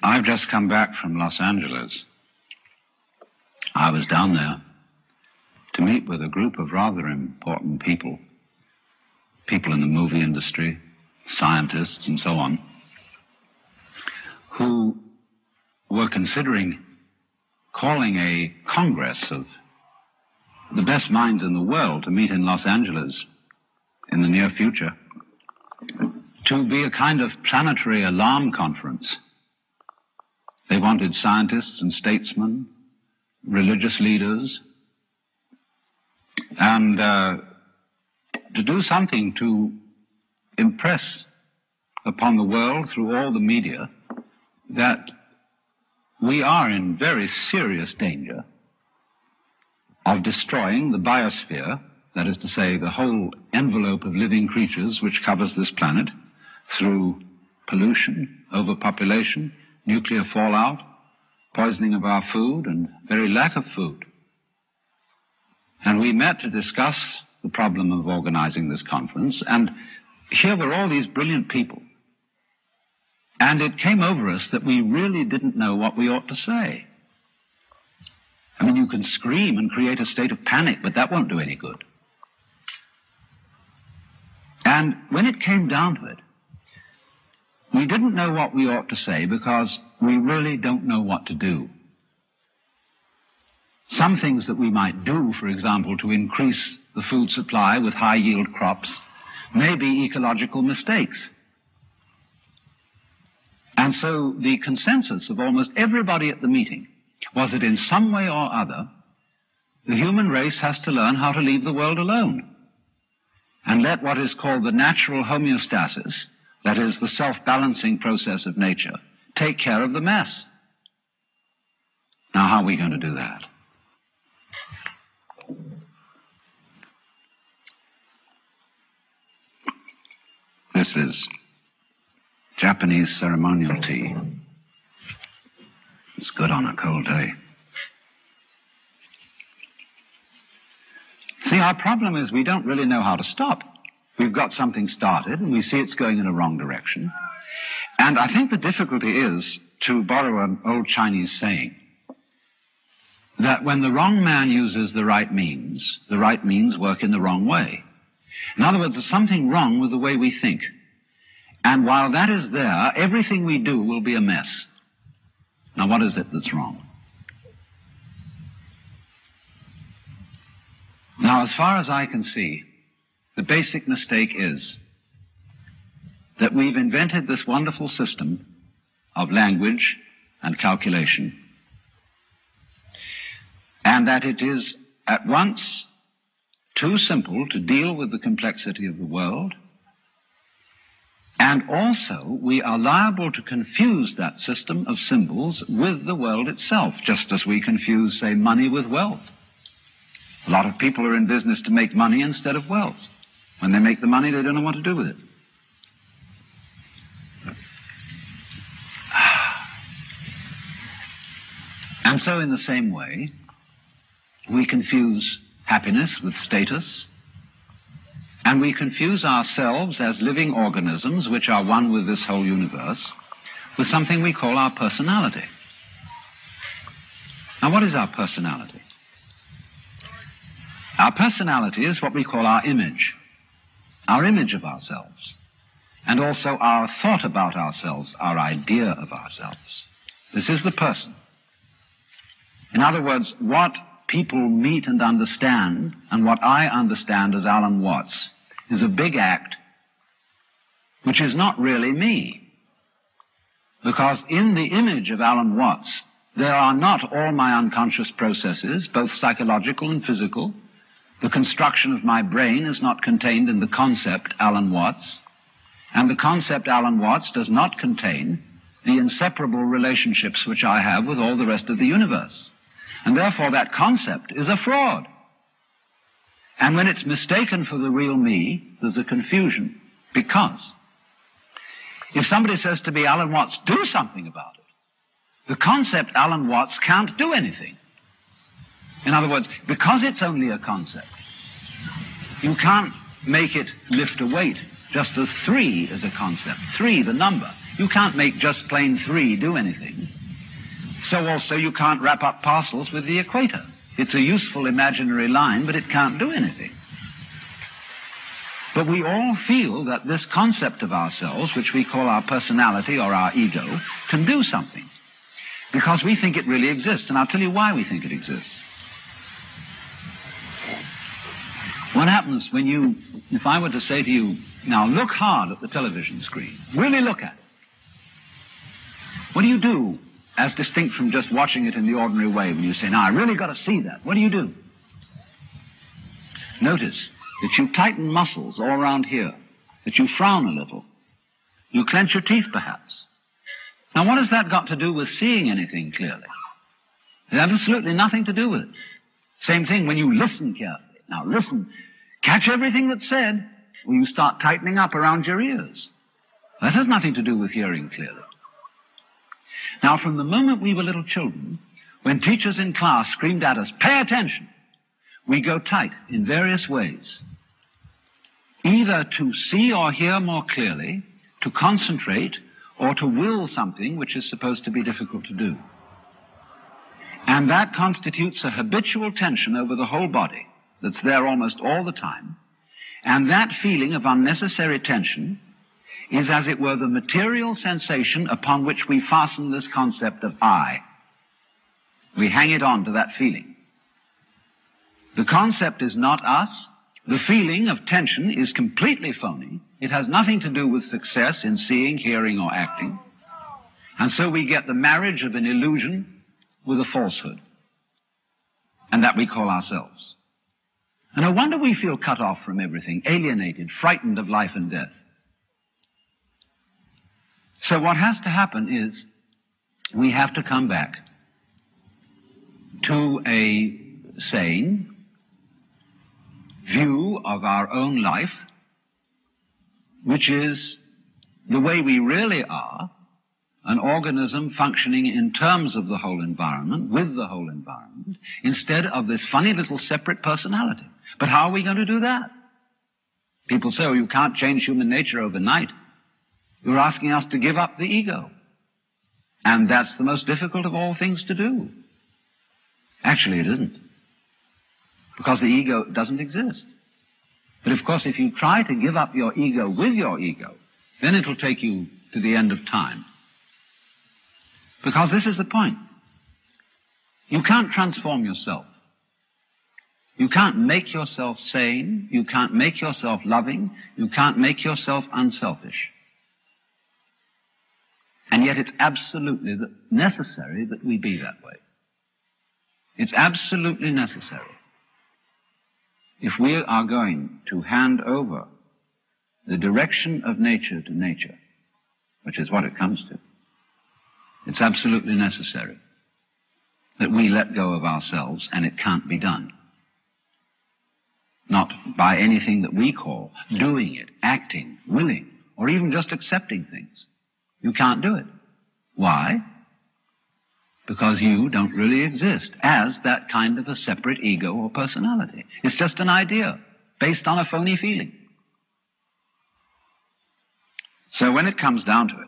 I've just come back from Los Angeles. I was down there to meet with a group of rather important people, people in the movie industry, scientists and so on, who were considering calling a congress of the best minds in the world to meet in Los Angeles in the near future, to be a kind of planetary alarm conference. They wanted scientists and statesmen, religious leaders, and to do something to impress upon the world through all the media that we are in very serious danger of destroying the biosphere, that is to say, the whole envelope of living creatures which covers this planet, through pollution, overpopulation, nuclear fallout, poisoning of our food, and very lack of food. And we met to discuss the problem of organizing this conference, and here were all these brilliant people. And it came over us that we really didn't know what we ought to say. I mean, you can scream and create a state of panic, but that won't do any good. And when it came down to it, we didn't know what we ought to say because we really don't know what to do. Some things that we might do, for example, to increase the food supply with high-yield crops, may be ecological mistakes. And so the consensus of almost everybody at the meeting was that in some way or other, the human race has to learn how to leave the world alone and let what is called the natural homeostasis, that is, the self-balancing process of nature, take care of the mess. Now, how are we going to do that? This is Japanese ceremonial tea. It's good on a cold day. See, our problem is we don't really know how to stop. We've got something started, and we see it's going in a wrong direction. And I think the difficulty is, to borrow an old Chinese saying, that when the wrong man uses the right means work in the wrong way. In other words, there's something wrong with the way we think. And while that is there, everything we do will be a mess. Now, what is it that's wrong? Now, as far as I can see, the basic mistake is that we've invented this wonderful system of language and calculation, and that it is at once too simple to deal with the complexity of the world, and also we are liable to confuse that system of symbols with the world itself, just as we confuse, say, money with wealth. A lot of people are in business to make money instead of wealth. When they make the money, they don't know what to do with it. And so in the same way, we confuse happiness with status, and we confuse ourselves as living organisms which are one with this whole universe with something we call our personality. Now, what is our personality? Our personality is what we call our image of ourselves, and also our thought about ourselves, our idea of ourselves. This is the person. In other words, what people meet and understand, and what I understand as Alan Wattse, is a big act which is not really me. Because in the image of Alan Wattse, there are not all my unconscious processes, both psychological and physical. The construction of my brain is not contained in the concept Alan Wattse, and the concept Alan Wattse does not contain the inseparable relationships which I have with all the rest of the universe. And therefore that concept is a fraud. And when it's mistaken for the real me, there's a confusion. Because if somebody says to me, Alan Wattse, do something about it, the concept Alan Wattse can't do anything. In other words, because it's only a concept, you can't make it lift a weight just as 3 is a concept. 3, the number. You can't make just plain 3 do anything. So also you can't wrap up parcels with the equator. It's a useful imaginary line, but it can't do anything. But we all feel that this concept of ourselves, which we call our personality or our ego, can do something. Because we think it really exists, and I'll tell you why we think it exists. What happens when you, if I were to say to you, now look hard at the television screen, really look at it. What do you do as distinct from just watching it in the ordinary way when you say, now I really got to see that? What do? Notice that you tighten muscles all around here, that you frown a little. You clench your teeth perhaps. Now what has that got to do with seeing anything clearly? It has absolutely nothing to do with it. Same thing when you listen carefully. Now listen, catch everything that's said, or you start tightening up around your ears. That has nothing to do with hearing clearly. Now from the moment we were little children, when teachers in class screamed at us, pay attention, we go tight in various ways. Either to see or hear more clearly, to concentrate, or to will something which is supposed to be difficult to do. And that constitutes a habitual tension over the whole body that's there almost all the time. And that feeling of unnecessary tension is, as it were, the material sensation upon which we fasten this concept of I. We hang it on to that feeling. The concept is not us. The feeling of tension is completely phony. It has nothing to do with success in seeing, hearing, or acting. And so we get the marriage of an illusion with a falsehood. And that we call ourselves. And no wonder we feel cut off from everything, alienated, frightened of life and death. So what has to happen is we have to come back to a sane view of our own life, which is the way we really are, an organism functioning in terms of the whole environment, with the whole environment, instead of this funny little separate personality. But how are we going to do that? People say, oh, you can't change human nature overnight. You're asking us to give up the ego. And that's the most difficult of all things to do. Actually, it isn't. Because the ego doesn't exist. But of course, if you try to give up your ego with your ego, then it'll take you to the end of time. Because this is the point. You can't transform yourself. You can't make yourself sane. You can't make yourself loving. You can't make yourself unselfish. And yet it's absolutely necessary that we be that way. It's absolutely necessary. If we are going to hand over the direction of nature to nature, which is what it comes to, it's absolutely necessary that we let go of ourselves, and it can't be done. Not by anything that we call doing it, acting, willing, or even just accepting things. You can't do it. Why? Because you don't really exist as that kind of a separate ego or personality. It's just an idea based on a phony feeling. So when it comes down to it,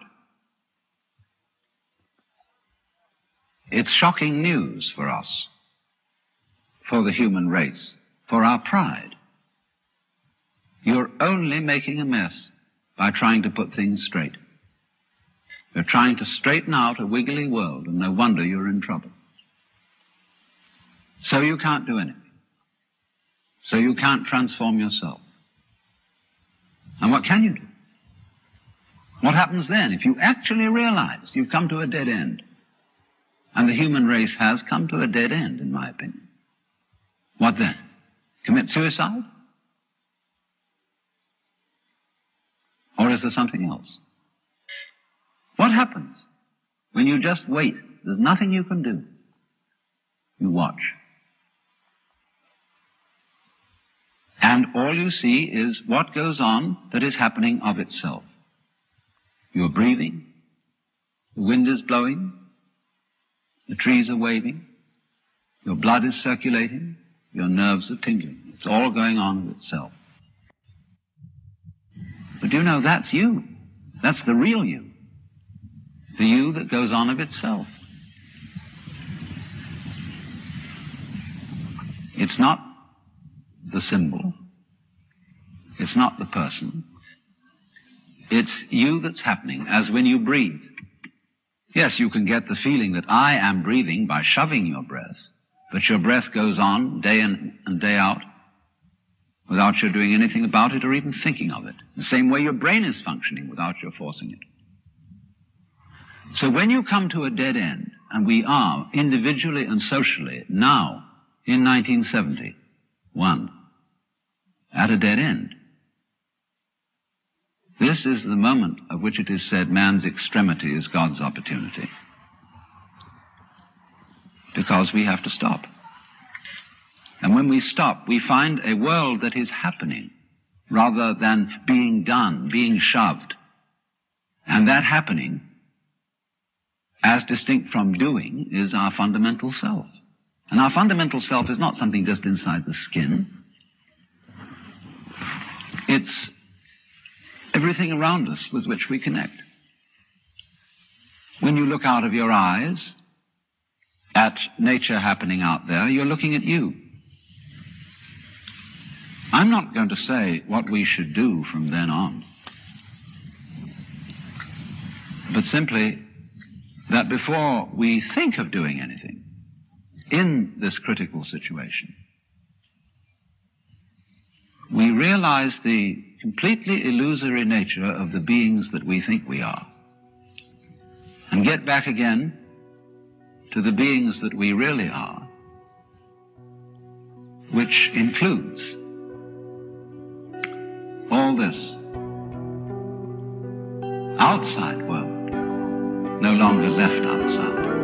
it's shocking news for us, for the human race, for our pride. You're only making a mess by trying to put things straight. You're trying to straighten out a wiggly world, and no wonder you're in trouble. So you can't do anything. So you can't transform yourself. And what can you do? What happens then if you actually realize you've come to a dead end? And the human race has come to a dead end, in my opinion. What then? Commit suicide? Or is there something else? What happens when you just wait? There's nothing you can do. You watch. And all you see is what goes on that is happening of itself. You're breathing. The wind is blowing. The trees are waving. Your blood is circulating. Your nerves are tingling. It's all going on of itself. But you know, that's you. That's the real you. The you that goes on of itself. It's not the symbol. It's not the person. It's you that's happening, as when you breathe. Yes, you can get the feeling that I am breathing by shoving your breath, but your breath goes on day in and day out without your doing anything about it or even thinking of it. The same way your brain is functioning without your forcing it. So when you come to a dead end, and we are individually and socially now in 1971 at a dead end, this is the moment of which it is said man's extremity is God's opportunity. Because we have to stop. And when we stop, we find a world that is happening rather than being done, being shoved. And that happening, as distinct from doing, is our fundamental self. And our fundamental self is not something just inside the skin. It's everything around us with which we connect. When you look out of your eyes at nature happening out there, you're looking at you. I'm not going to say what we should do from then on, but simply that before we think of doing anything in this critical situation, we realize the completely illusory nature of the beings that we think we are, and get back again to the beings that we really are, which includes all this outside world, no longer left outside.